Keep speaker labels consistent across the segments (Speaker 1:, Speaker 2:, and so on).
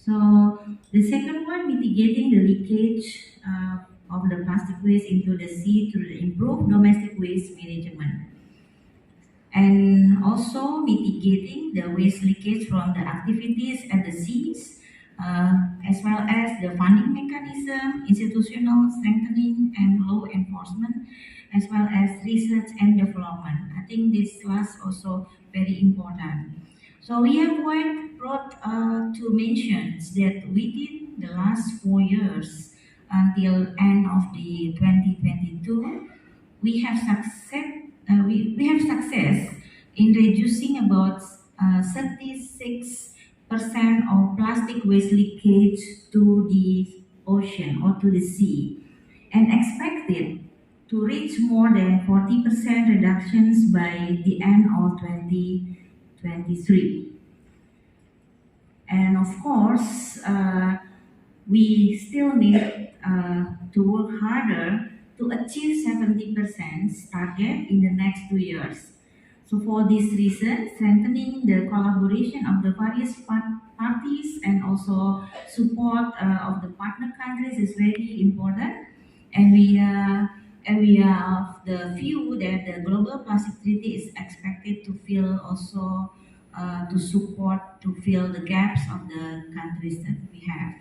Speaker 1: So the second one, mitigating the leakage of the plastic waste into the sea through the improved domestic waste management, and also mitigating the waste leakage from the activities at the seas, as well as the funding mechanism, institutional strengthening, and law enforcement, as well as research and development. I think this last also very important. So we have quite brought to mention that within the last 4 years until end of the 2022, we have we have success in reducing about 36% of plastic waste leakage to the ocean or to the sea, and expected to reach more than 40% reductions by the end of 2023. And of course, we still need to work harder to achieve 70% target in the next 2 years. So for this reason, strengthening the collaboration of the various parties and also support of the partner countries is very important. And we are of the view that the global plastic treaty is expected to fill also to support to fill the gaps of the countries that we have.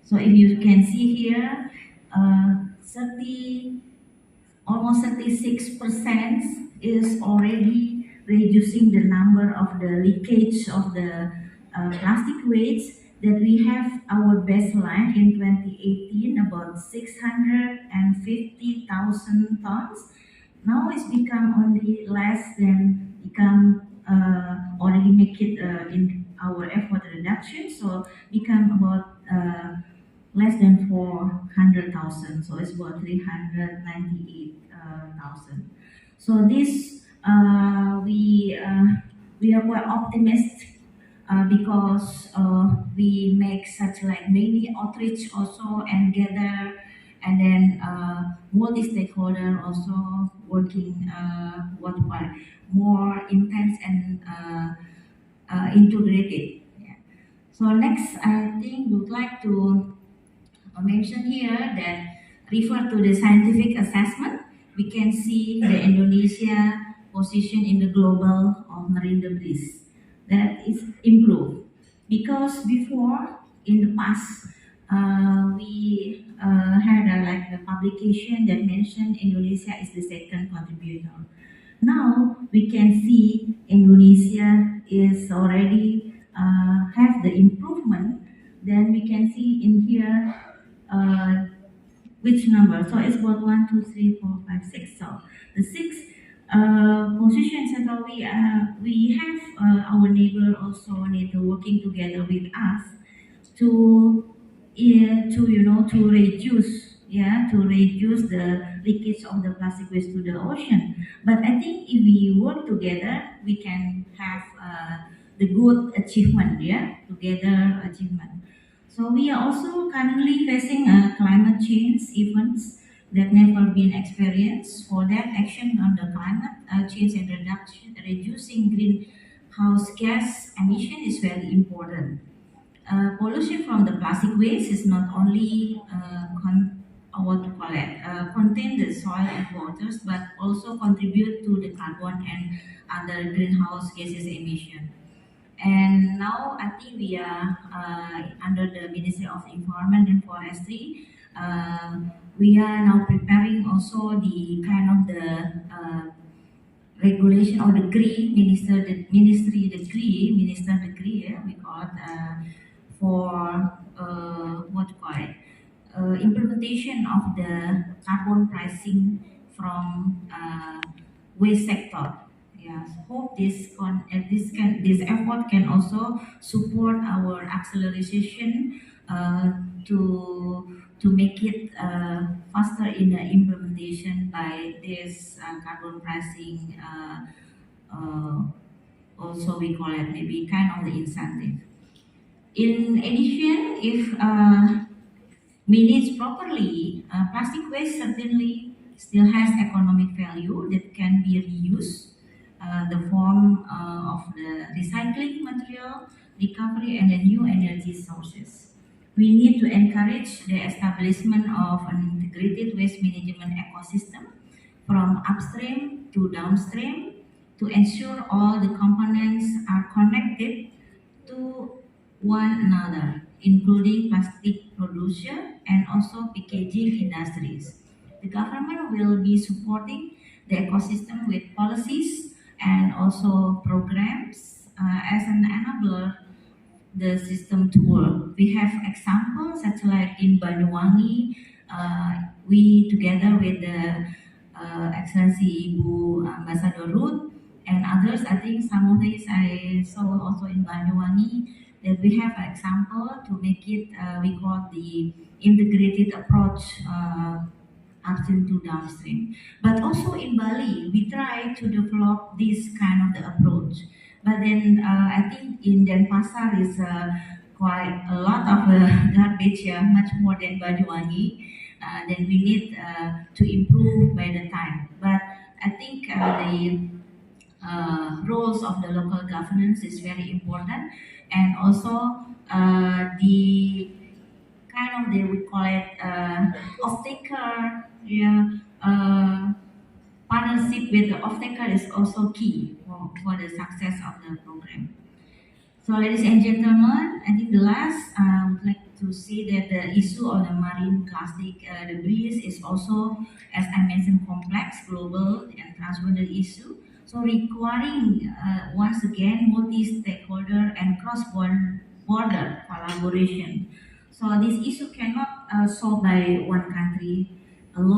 Speaker 1: So if you can see here, 30 almost 36% is already reducing the number of the leakage of the plastic waste that we have our baseline in 2018 about 650,000 tons. Now it's become only less than become already make it in our effort reduction, so become about less than 400,000, so it's about 398,000. So this we are quite optimistic because we make such like many outreach also and gather, and then multi-stakeholder also working what more intense and integrated. Yeah. So next, I think we would like to mention here that refer to the scientific assessment, we can see the Indonesia position in the global of marine debris that is improved, because before in the past we had like a publication that mentioned Indonesia is the second contributor. Now we can see Indonesia is already have the improvement. Then we can see in here uh, which number. So it's about 1, 2, 3, 4, 5, 6. So the six positions that we have our neighbor also need to working together with us to to reduce, yeah, to reduce the leakage of the plastic waste to the ocean. But I think if we work together, we can have the good achievement, yeah, together achievement. So we are also currently facing climate change events that never been experienced. For that, action on the climate change and reducing greenhouse gas emission is very important. Pollution from the plastic waste is not only what to call it, contain the soil and waters, but also contribute to the carbon and other greenhouse gases emission. And now I think we are under the Ministry of Environment and Forestry. We are now preparing also the kind of the regulation or decree, minister decree, yeah, we call it, for what to call it, implementation of the carbon pricing from waste sector. Yes, hope this effort can also support our acceleration to make it faster in the implementation by this carbon pricing. Also, we call it maybe kind of the incentive. In addition, if managed properly, plastic waste certainly still has economic value that can be reused. The form of the recycling material, recovery, and the new energy sources. We need to encourage the establishment of an integrated waste management ecosystem from upstream to downstream to ensure all the components are connected to one another, including plastic production and also packaging industries. The government will be supporting the ecosystem with policies and also programs as an enabler the system to work. We have examples such like in Banyuwangi, we together with the Excellency Ibu Ambassador Ruth and others, I think some of these I saw also in Banyuwangi, that we have an example to make it, we call the integrated approach upstream to downstream. But also in Bali, we try to develop this kind of the approach. But then I think in Denpasar is quite a lot of garbage, much more than Banyuwangi. Then we need to improve by the time. But I think the roles of the local governance is very important, and also the kind of they would call it off-taker, yeah, partnership with the off-taker is also key for the success of the program. So, ladies and gentlemen, I think the last I would like to say that the issue of the marine plastic debris is also, as I mentioned, complex, global, and transborder issue. So, requiring once again multi-stakeholder and cross-border collaboration. So, this issue cannot solved by one country alone.